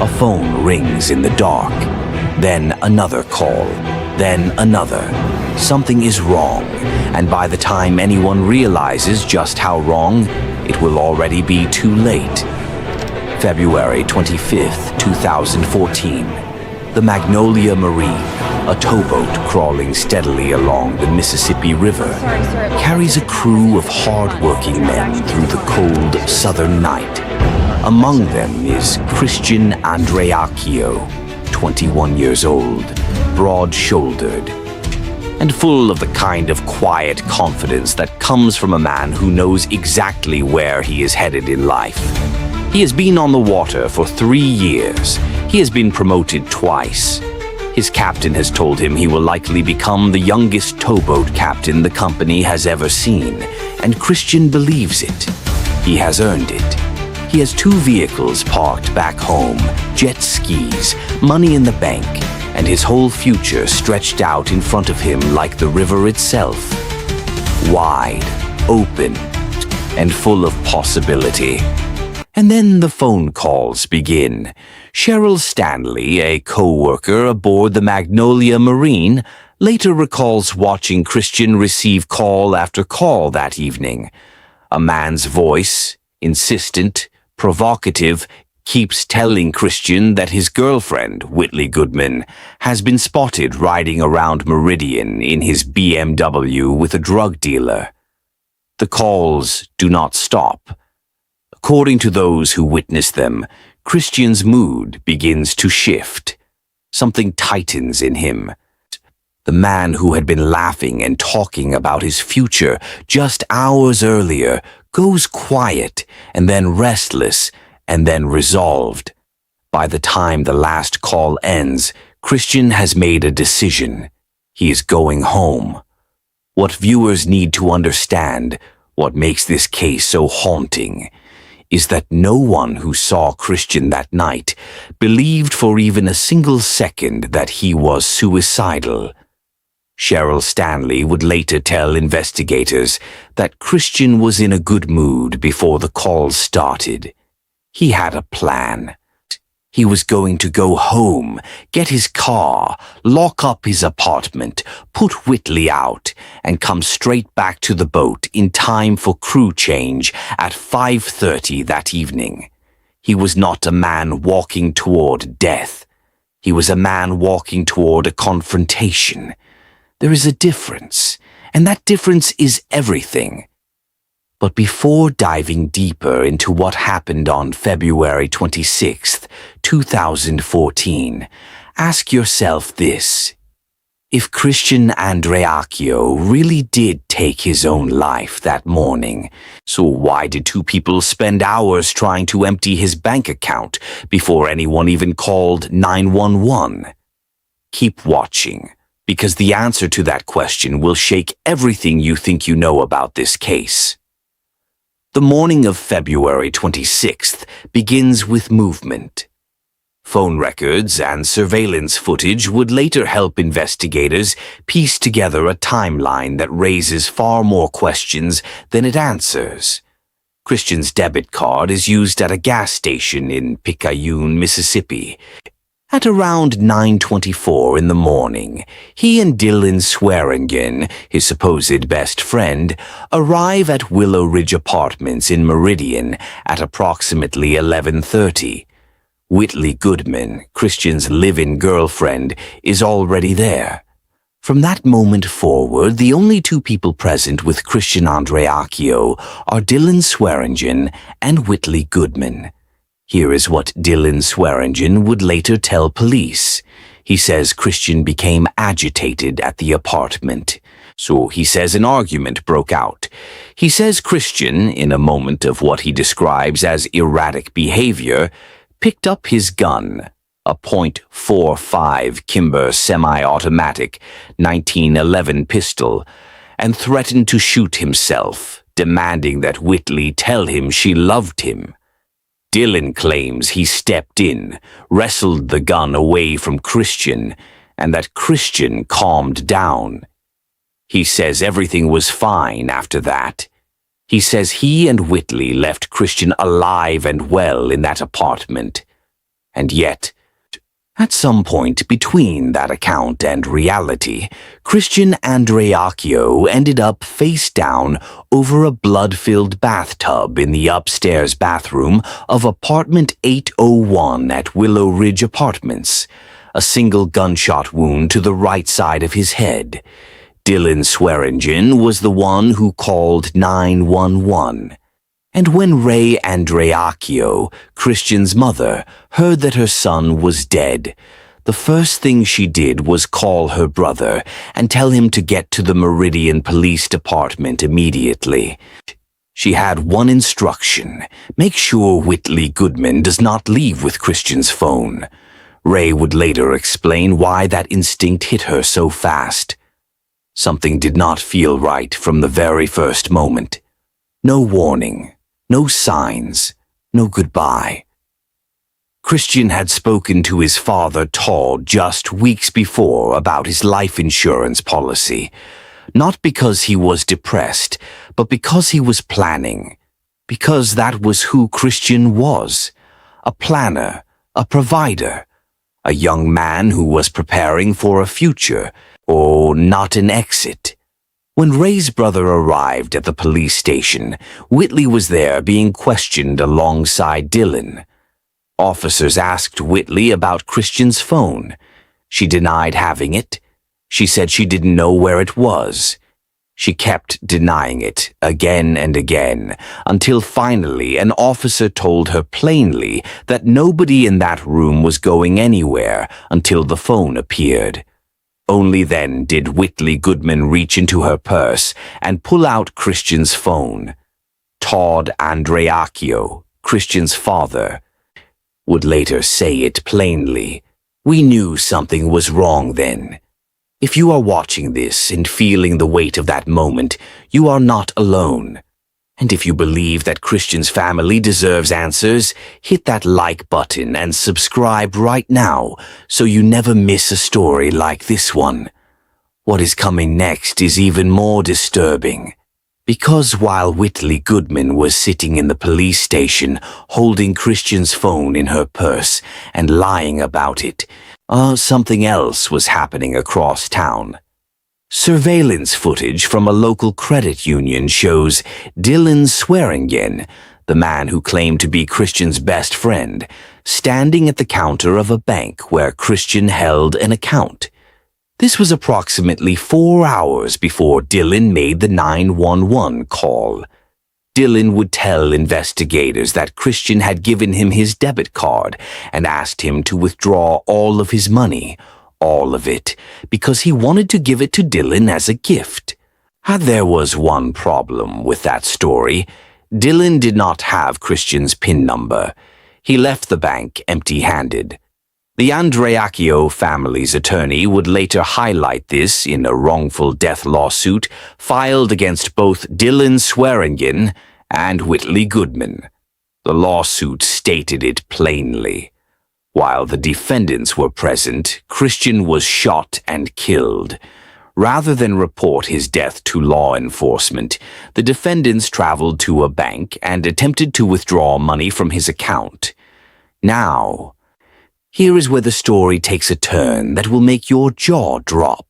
A phone rings in the dark, then another call, then another. Something is wrong, and by the time anyone realizes just how wrong, it will already be too late. February 25th, 2014. The Magnolia Marine, a towboat crawling steadily along the Mississippi River, carries a crew of hard-working men through the cold southern night. Among them is Christian Andreacchio, 21 years old, broad-shouldered, and full of the kind of quiet confidence that comes from a man who knows exactly where he is headed in life. He has been on the water for 3 years. He has been promoted twice. His captain has told him he will likely become the youngest towboat captain the company has ever seen, and Christian believes it. He has earned it. He has 2 vehicles parked back home, jet skis, money in the bank, and his whole future stretched out in front of him like the river itself. Wide, open, and full of possibility. And then the phone calls begin. Cheryl Stanley, a co-worker aboard the Magnolia Marine, later recalls watching Christian receive call after call that evening. A man's voice, insistent, provocative, keeps telling Christian that his girlfriend, Whitley Goodman, has been spotted riding around Meridian in his BMW with a drug dealer. The calls do not stop. According to those who witnessed them, Christian's mood begins to shift. Something tightens in him. The man who had been laughing and talking about his future just hours earlier goes quiet and then restless and then resolved. By the time the last call ends, Christian has made a decision. He is going home. What viewers need to understand, what makes this case so haunting, is that no one who saw Christian that night believed for even a single second that he was suicidal. Cheryl Stanley would later tell investigators that Christian was in a good mood before the calls started. He had a plan. He was going to go home, get his car, lock up his apartment, put Whitley out, and come straight back to the boat in time for crew change at 5:30 that evening. He was not a man walking toward death. He was a man walking toward a confrontation. There is a difference, and that difference is everything. But before diving deeper into what happened on February 26th, 2014, ask yourself this. If Christian Andreacchio really did take his own life that morning, so why did 2 people spend hours trying to empty his bank account before anyone even called 911? Keep watching, because the answer to that question will shake everything you think you know about this case. The morning of February 26th begins with movement. Phone records and surveillance footage would later help investigators piece together a timeline that raises far more questions than it answers. Christian's debit card is used at a gas station in Picayune, Mississippi. At around 9:24 in the morning, he and Dylan Swearingen, his supposed best friend, arrive at Willow Ridge Apartments in Meridian at approximately 11:30. Whitley Goodman, Christian's live-in girlfriend, is already there. From that moment forward, the only 2 people present with Christian Andreacchio are Dylan Swearingen and Whitley Goodman. Here is what Dylan Swearingen would later tell police. He says Christian became agitated at the apartment. So he says an argument broke out. He says Christian, in a moment of what he describes as erratic behavior, picked up his gun, a .45 Kimber semi-automatic 1911 pistol, and threatened to shoot himself, demanding that Whitley tell him she loved him. Dylan claims he stepped in, wrestled the gun away from Christian, and that Christian calmed down. He says everything was fine after that. He says he and Whitley left Christian alive and well in that apartment. And yet, at some point between that account and reality, Christian Andreacchio ended up face down over a blood-filled bathtub in the upstairs bathroom of apartment 801 at Willow Ridge Apartments, a single gunshot wound to the right side of his head. Dylan Swearingen was the one who called 911. And when Ray Andreacchio, Christian's mother, heard that her son was dead, the first thing she did was call her brother and tell him to get to the Meridian Police Department immediately. She had one instruction: make sure Whitley Goodman does not leave with Christian's phone. Ray would later explain why that instinct hit her so fast. Something did not feel right from the very first moment. No warning. No signs, no goodbye. Christian had spoken to his father, Todd, just weeks before about his life insurance policy, not because he was depressed, but because he was planning, because that was who Christian was, a planner, a provider, a young man who was preparing for a future, or not an exit. When Ray's brother arrived at the police station, Whitley was there being questioned alongside Dylan. Officers asked Whitley about Christian's phone. She denied having it. She said she didn't know where it was. She kept denying it again and again, until finally an officer told her plainly that nobody in that room was going anywhere until the phone appeared. Only then did Whitley Goodman reach into her purse and pull out Christian's phone. Todd Andreacchio, Christian's father, would later say it plainly. We knew something was wrong then. If you are watching this and feeling the weight of that moment, you are not alone. And if you believe that Christian's family deserves answers, hit that like button and subscribe right now so you never miss a story like this one. What is coming next is even more disturbing. Because while Whitley Goodman was sitting in the police station holding Christian's phone in her purse and lying about it, something else was happening across town. Surveillance footage from a local credit union shows Dylan Swearingen, the man who claimed to be Christian's best friend, standing at the counter of a bank where Christian held an account. This was approximately 4 hours before Dylan made the 911 call. Dylan would tell investigators that Christian had given him his debit card and asked him to withdraw all of his money, all of it, because he wanted to give it to Dylan as a gift. There was one problem with that story. Dylan did not have Christian's PIN number. He left the bank empty-handed. The Andreacchio family's attorney would later highlight this in a wrongful death lawsuit filed against both Dylan Swearingen and Whitley Goodman. The lawsuit stated it plainly. While the defendants were present, Christian was shot and killed. Rather than report his death to law enforcement, the defendants traveled to a bank and attempted to withdraw money from his account. Now, here is where the story takes a turn that will make your jaw drop.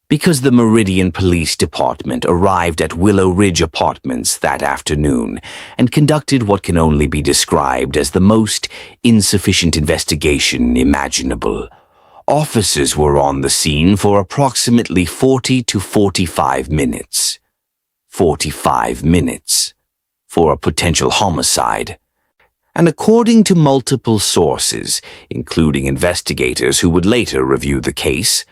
Because the Meridian Police Department arrived at Willow Ridge Apartments that afternoon and conducted what can only be described as the most insufficient investigation imaginable. Officers were on the scene for approximately 40 to 45 minutes. 45 minutes for a potential homicide. And according to multiple sources, including investigators who would later review the case,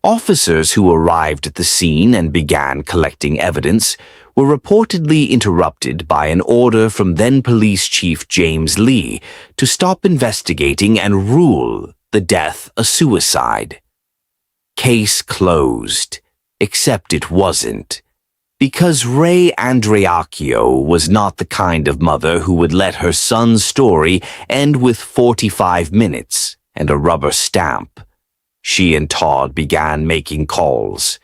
officers who arrived at the scene and began collecting evidence were reportedly interrupted by an order from then Police Chief James Lee to stop investigating and rule the death a suicide. Case closed, except it wasn't. Because Ray Andreacchio was not the kind of mother who would let her son's story end with 45 minutes and a rubber stamp. She and Todd began making calls.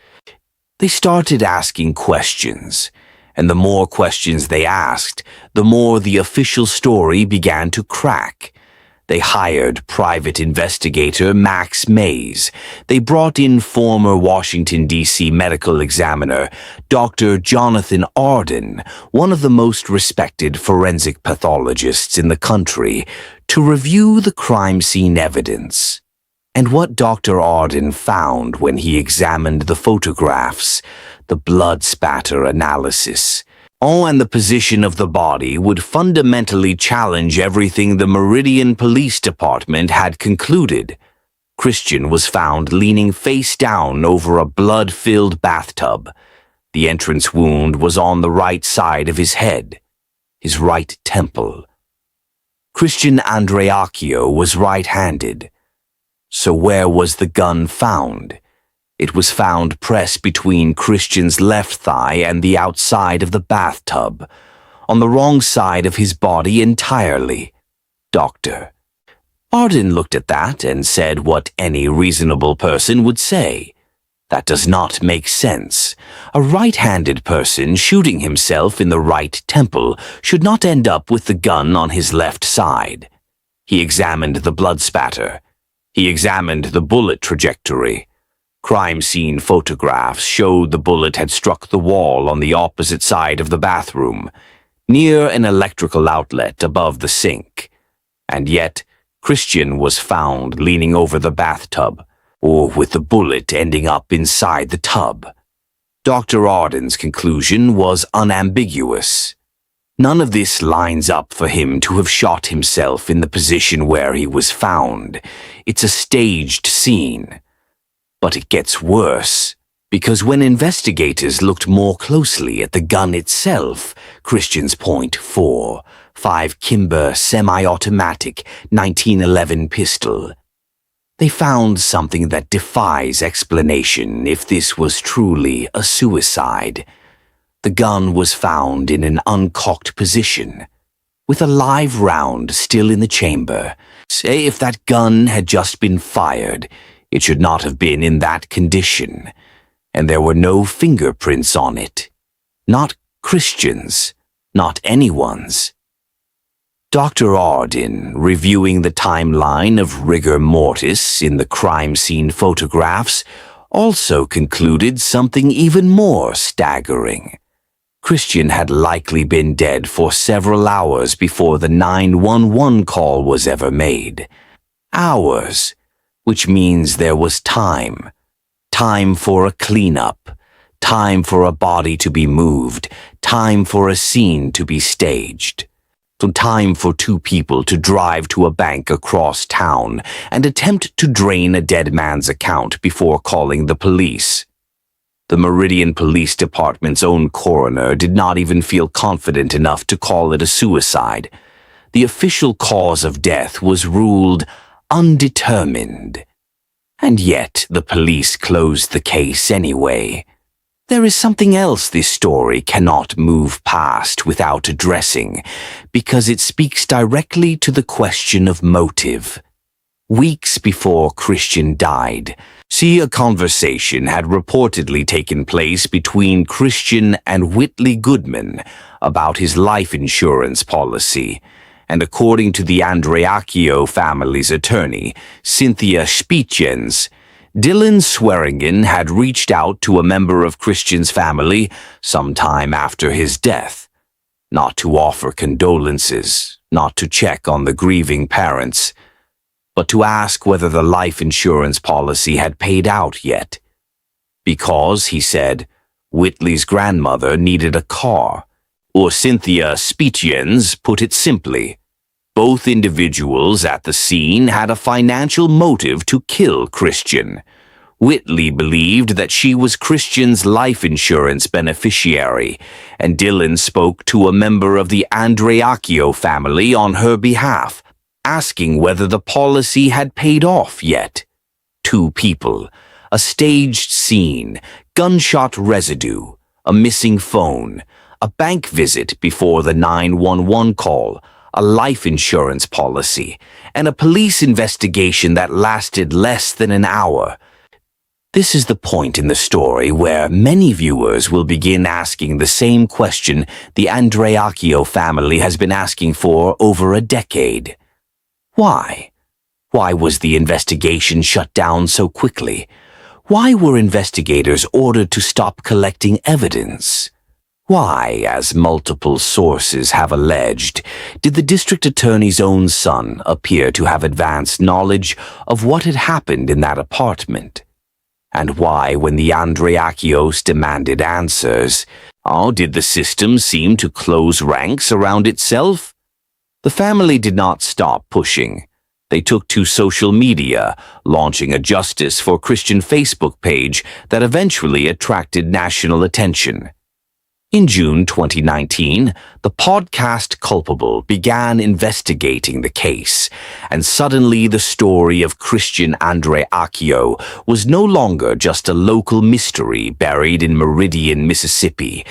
They started asking questions, and the more questions they asked, the more the official story began to crack. They hired private investigator Max Mays. They brought in former Washington, D.C. medical examiner Dr. Jonathan Arden, one of the most respected forensic pathologists in the country, to review the crime scene evidence. And what Dr. Arden found when he examined the photographs, the blood spatter analysis, and the position of the body would fundamentally challenge everything the Meridian Police Department had concluded. Christian was found leaning face down over a blood-filled bathtub. The entrance wound was on the right side of his head, his right temple. Christian Andreacchio was right-handed. So where was the gun found? It was found pressed between Christian's left thigh and the outside of the bathtub, on the wrong side of his body entirely. Doctor. Arden looked at that and said what any reasonable person would say. That does not make sense. A right-handed person shooting himself in the right temple should not end up with the gun on his left side. He examined the blood spatter. He examined the bullet trajectory. Crime scene photographs showed the bullet had struck the wall on the opposite side of the bathroom, near an electrical outlet above the sink. And yet, Christian was found leaning over the bathtub, or with the bullet ending up inside the tub. Dr. Arden's conclusion was unambiguous. None of this lines up for him to have shot himself in the position where he was found. It's a staged scene. But it gets worse, because when investigators looked more closely at the gun itself, Christian's .45 Kimber semi-automatic 1911 pistol, they found something that defies explanation if this was truly a suicide. The gun was found in an uncocked position, with a live round still in the chamber. Say if that gun had just been fired, it should not have been in that condition, and there were no fingerprints on it. Not Christian's, not anyone's. Dr. Arden, reviewing the timeline of rigor mortis in the crime scene photographs, also concluded something even more staggering. Christian had likely been dead for several hours before the 911 call was ever made. Hours. Which means there was time. Time for a cleanup. Time for a body to be moved. Time for a scene to be staged. Time for two people to drive to a bank across town and attempt to drain a dead man's account before calling the police. The Meridian Police Department's own coroner did not even feel confident enough to call it a suicide. The official cause of death was ruled undetermined. And yet the police closed the case anyway. There is something else this story cannot move past without addressing, because it speaks directly to the question of motive. Weeks before Christian died, a conversation had reportedly taken place between Christian and Whitley Goodman about his life insurance policy. And according to the Andreacchio family's attorney, Cynthia Spietjens, Dylan Swearingen had reached out to a member of Christian's family sometime after his death, not to offer condolences, not to check on the grieving parents, but to ask whether the life insurance policy had paid out yet. Because, he said, Whitley's grandmother needed a car, or Cynthia Spietjens put it simply, both individuals at the scene had a financial motive to kill Christian. Whitley believed that she was Christian's life insurance beneficiary, and Dylan spoke to a member of the Andreacchio family on her behalf, asking whether the policy had paid off yet. Two people, a staged scene, gunshot residue, a missing phone, a bank visit before the 911 call, a life insurance policy, and a police investigation that lasted less than an hour. This is the point in the story where many viewers will begin asking the same question the Andreacchio family has been asking for over a decade. Why? Why was the investigation shut down so quickly? Why were investigators ordered to stop collecting evidence? Why, as multiple sources have alleged, did the district attorney's own son appear to have advanced knowledge of what had happened in that apartment? And why, when the Andreakios demanded answers, did the system seem to close ranks around itself? The family did not stop pushing. They took to social media, launching a Justice for Christian Facebook page that eventually attracted national attention. In June 2019, the podcast Culpable began investigating the case, and suddenly the story of Christian Andreakio was no longer just a local mystery buried in Meridian, Mississippi.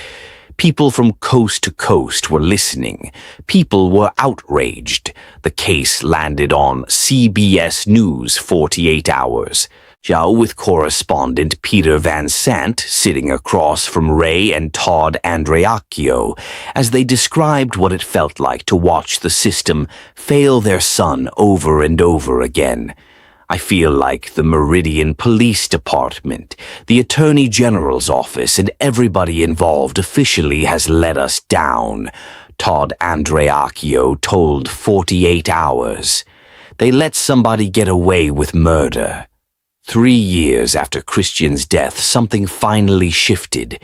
People from coast to coast were listening. People were outraged. The case landed on CBS News 48 Hours. With correspondent Peter Van Sant sitting across from Ray and Todd Andreacchio as they described what it felt like to watch the system fail their son over and over again. I feel like the Meridian Police Department, the Attorney General's office, and everybody involved officially has let us down, Todd Andreacchio told 48 Hours. They let somebody get away with murder. 3 years after Christian's death, something finally shifted.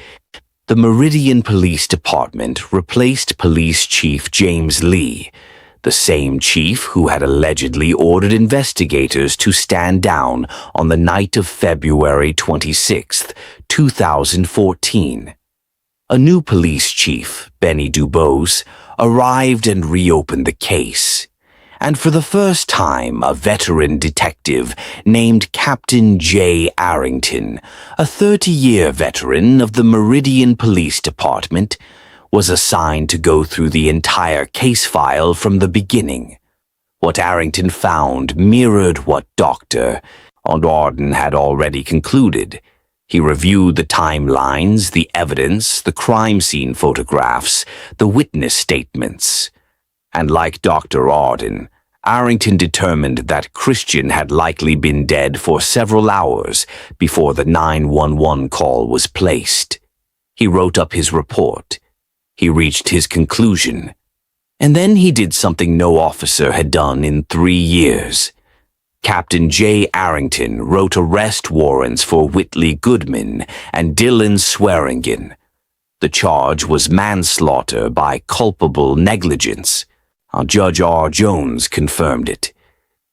The Meridian Police Department replaced Police Chief James Lee, the same chief who had allegedly ordered investigators to stand down on the night of February 26, 2014. A new police chief, Benny Dubose, arrived and reopened the case. And for the first time, a veteran detective named Captain J. Arrington, a 30-year veteran of the Meridian Police Department, was assigned to go through the entire case file from the beginning. What Arrington found mirrored what Dr. Arden had already concluded. He reviewed the timelines, the evidence, the crime scene photographs, the witness statements. And like Dr. Arden, Arrington determined that Christian had likely been dead for several hours before the 911 call was placed. He wrote up his report. He reached his conclusion. And then he did something no officer had done in 3 years. Captain J. Arrington wrote arrest warrants for Whitley Goodman and Dylan Swearingen. The charge was manslaughter by culpable negligence. Judge R. Jones confirmed it.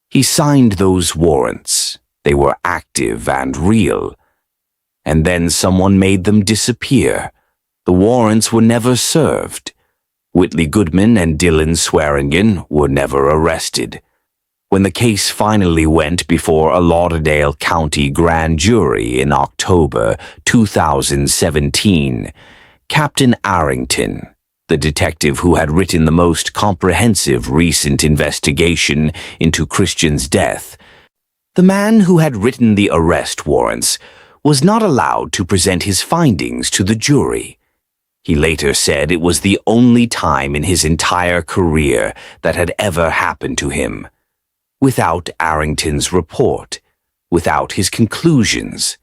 He signed those warrants. They were active and real. And then someone made them disappear. The warrants were never served. Whitley Goodman and Dylan Swearingen were never arrested. When the case finally went before a Lauderdale County grand jury in October 2017, Captain Arrington, the detective who had written the most comprehensive recent investigation into Christian's death, the man who had written the arrest warrants, was not allowed to present his findings to the jury. He later said it was the only time in his entire career that had ever happened to him. Without Arrington's report, without his conclusions,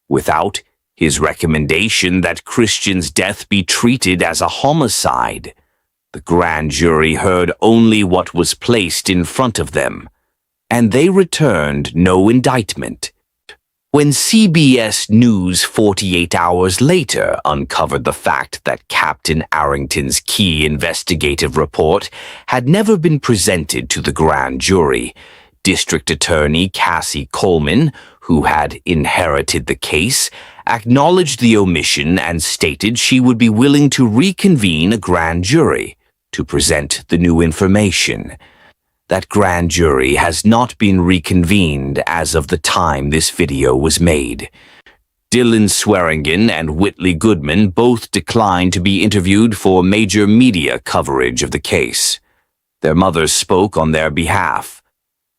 without his recommendation that Christian's death be treated as a homicide, the grand jury heard only what was placed in front of them, and they returned no indictment. When CBS News 48 Hours later uncovered the fact that Captain Arrington's key investigative report had never been presented to the grand jury, District Attorney Cassie Coleman, who had inherited the case, acknowledged the omission and stated she would be willing to reconvene a grand jury to present the new information. That grand jury has not been reconvened as of the time this video was made. Dylan Swearingen and Whitley Goodman both declined to be interviewed for major media coverage of the case. Their mothers spoke on their behalf.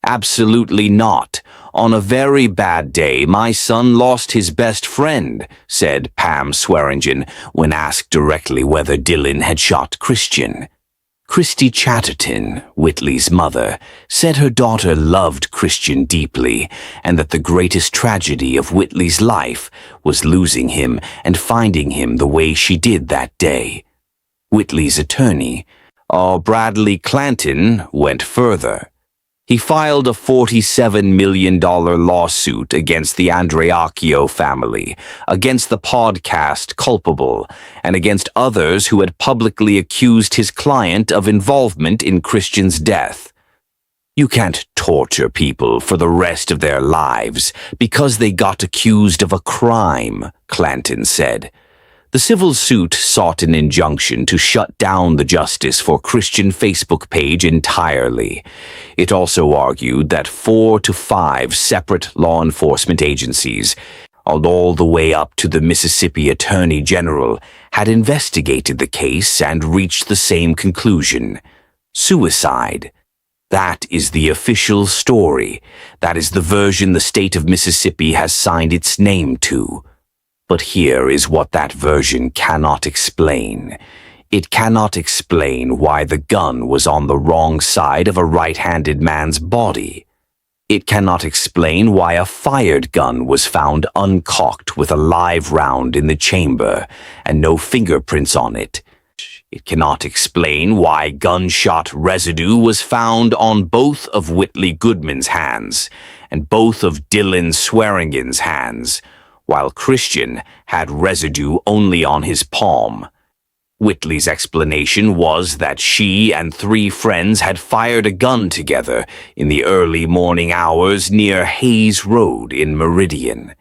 "Absolutely not. On a very bad day, my son lost his best friend," said Pam Swearingen when asked directly whether Dylan had shot Christian. Christy Chatterton, Whitley's mother, said her daughter loved Christian deeply and that the greatest tragedy of Whitley's life was losing him and finding him the way she did that day. Whitley's attorney, Bradley Clanton, went further. He filed a $47 million lawsuit against the Andreacchio family, against the podcast culpable, and against others who had publicly accused his client of involvement in Christian's death. You can't torture people for the rest of their lives because they got accused of a crime, Clanton said. The civil suit sought an injunction to shut down the Justice for Christian Facebook page entirely. It also argued that 4 to 5 separate law enforcement agencies, all the way up to the Mississippi Attorney General, had investigated the case and reached the same conclusion: suicide. That is the official story. That is the version the state of Mississippi has signed its name to. But here is what that version cannot explain. It cannot explain why the gun was on the wrong side of a right-handed man's body. It cannot explain why a fired gun was found uncocked with a live round in the chamber and no fingerprints on it. It cannot explain why gunshot residue was found on both of Whitley Goodman's hands and both of Dylan Swearingen's hands, while Christian had residue only on his palm. Whitley's explanation was that she and 3 friends had fired a gun together in the early morning hours near Hayes Road in Meridian.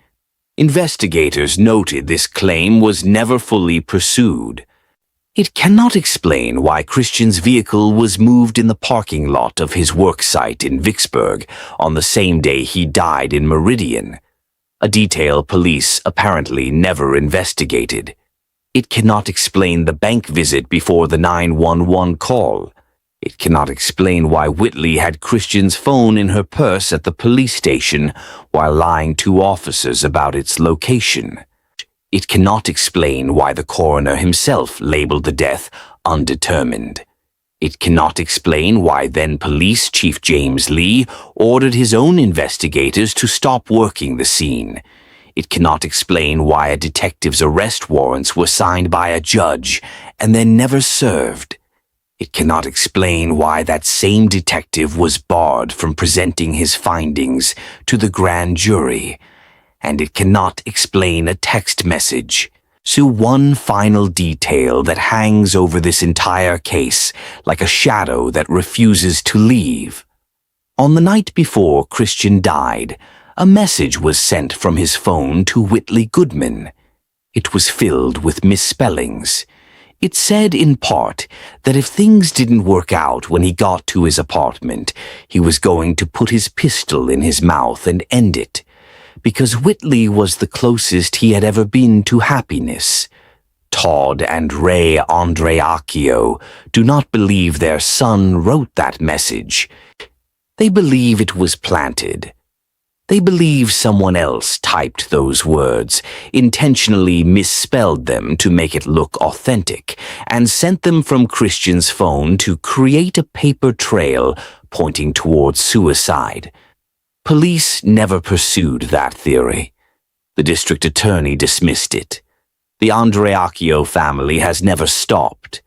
Investigators noted this claim was never fully pursued. It cannot explain why Christian's vehicle was moved in the parking lot of his worksite in Vicksburg on the same day he died in Meridian, a detail police apparently never investigated. It cannot explain the bank visit before the 911 call. It cannot explain why Whitley had Christian's phone in her purse at the police station while lying to officers about its location. It cannot explain why the coroner himself labeled the death undetermined. It cannot explain why then Police Chief James Lee ordered his own investigators to stop working the scene. It cannot explain why a detective's arrest warrants were signed by a judge and then never served. It cannot explain why that same detective was barred from presenting his findings to the grand jury. And it cannot explain a text message. So one final detail that hangs over this entire case like a shadow that refuses to leave. On the night before Christian died, a message was sent from his phone to Whitley Goodman. It was filled with misspellings. It said in part that if things didn't work out when he got to his apartment, he was going to put his pistol in his mouth and end it, because Whitley was the closest he had ever been to happiness. Todd and Ray Andreacchio do not believe their son wrote that message. They believe it was planted. They believe someone else typed those words, intentionally misspelled them to make it look authentic, and sent them from Christian's phone to create a paper trail pointing towards suicide. Police never pursued that theory. The district attorney dismissed it. The Andreacchio family has never stopped.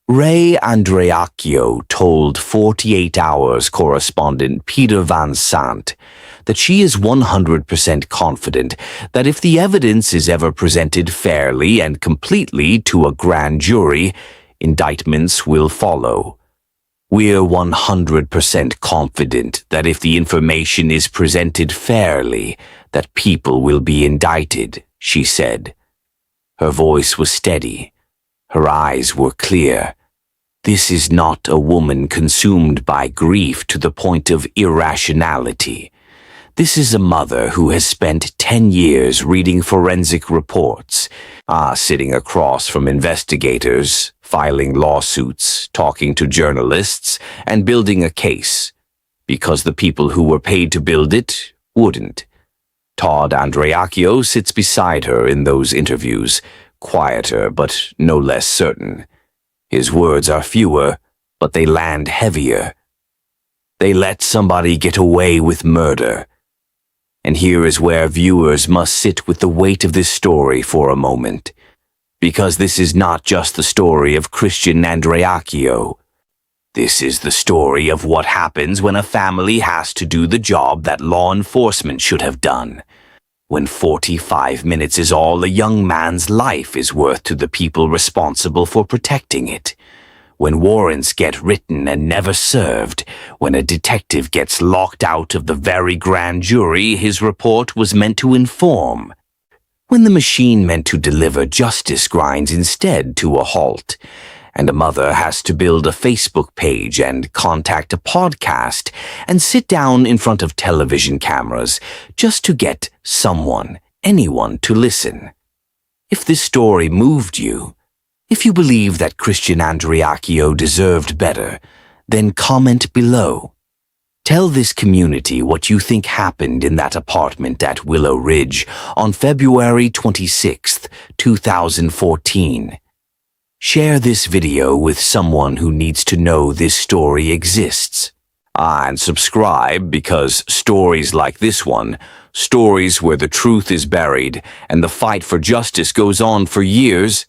Ray Andreacchio told 48 Hours correspondent Peter Van Sant that she is 100% confident that if the evidence is ever presented fairly and completely to a grand jury, indictments will follow. We're 100% confident that if the information is presented fairly, that people will be indicted, she said. Her voice was steady. Her eyes were clear. This is not a woman consumed by grief to the point of irrationality. This is a mother who has spent 10 years reading forensic reports, sitting across from investigators, filing lawsuits, talking to journalists, and building a case, because the people who were paid to build it wouldn't. Todd Andreacchio sits beside her in those interviews, quieter but no less certain. His words are fewer, but they land heavier. They let somebody get away with murder. And here is where viewers must sit with the weight of this story for a moment, because this is not just the story of Christian Andreacchio. This is the story of what happens when a family has to do the job that law enforcement should have done, when 45 minutes is all a young man's life is worth to the people responsible for protecting it, when warrants get written and never served, when a detective gets locked out of the very grand jury his report was meant to inform, when the machine meant to deliver justice grinds instead to a halt, and a mother has to build a Facebook page and contact a podcast and sit down in front of television cameras just to get someone, anyone to listen. If this story moved you, if you believe that Christian Andreacchio deserved better, then comment below. Tell this community what you think happened in that apartment at Willow Ridge on February 26, 2014. Share this video with someone who needs to know this story exists. And subscribe, because stories like this one, stories where the truth is buried and the fight for justice goes on for years,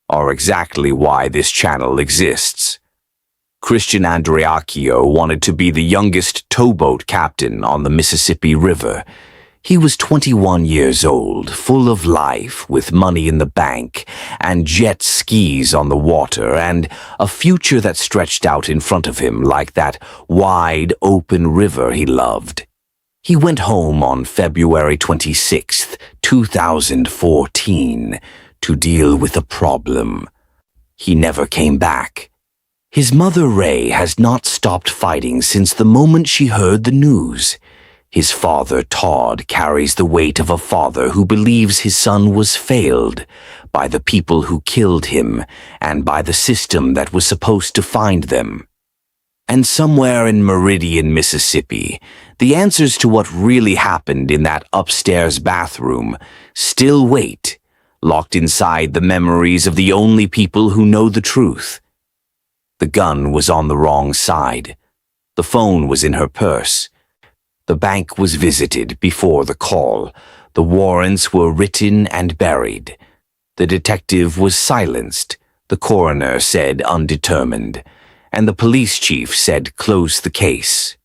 are exactly why this channel exists. Christian Andreacchio wanted to be the youngest towboat captain on the Mississippi River. He was 21 years old, full of life, with money in the bank, and jet skis on the water, and a future that stretched out in front of him like that wide, open river he loved. He went home on February 26, 2014, to deal with a problem. He never came back. His mother, Ray, has not stopped fighting since the moment she heard the news. His father, Todd, carries the weight of a father who believes his son was failed by the people who killed him and by the system that was supposed to find them. And somewhere in Meridian, Mississippi, the answers to what really happened in that upstairs bathroom still wait, locked inside the memories of the only people who know the truth. The gun was on the wrong side. The phone was in her purse. The bank was visited before the call. The warrants were written and buried. The detective was silenced. The coroner said undetermined. And the police chief said close the case.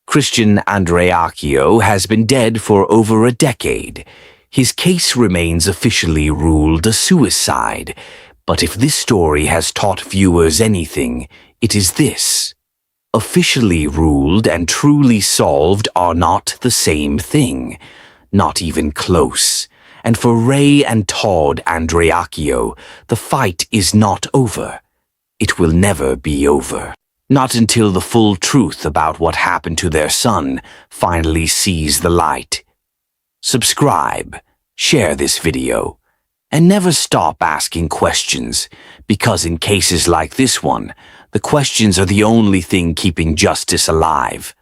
Christian Andreacchio has been dead for over a decade. His case remains officially ruled a suicide. But if this story has taught viewers anything, it is this. Officially ruled and truly solved are not the same thing, not even close. And for Ray and Todd Andreacchio, the fight is not over. It will never be over. Not until the full truth about what happened to their son finally sees the light. Subscribe, share this video, and never stop asking questions, because in cases like this one, the questions are the only thing keeping justice alive.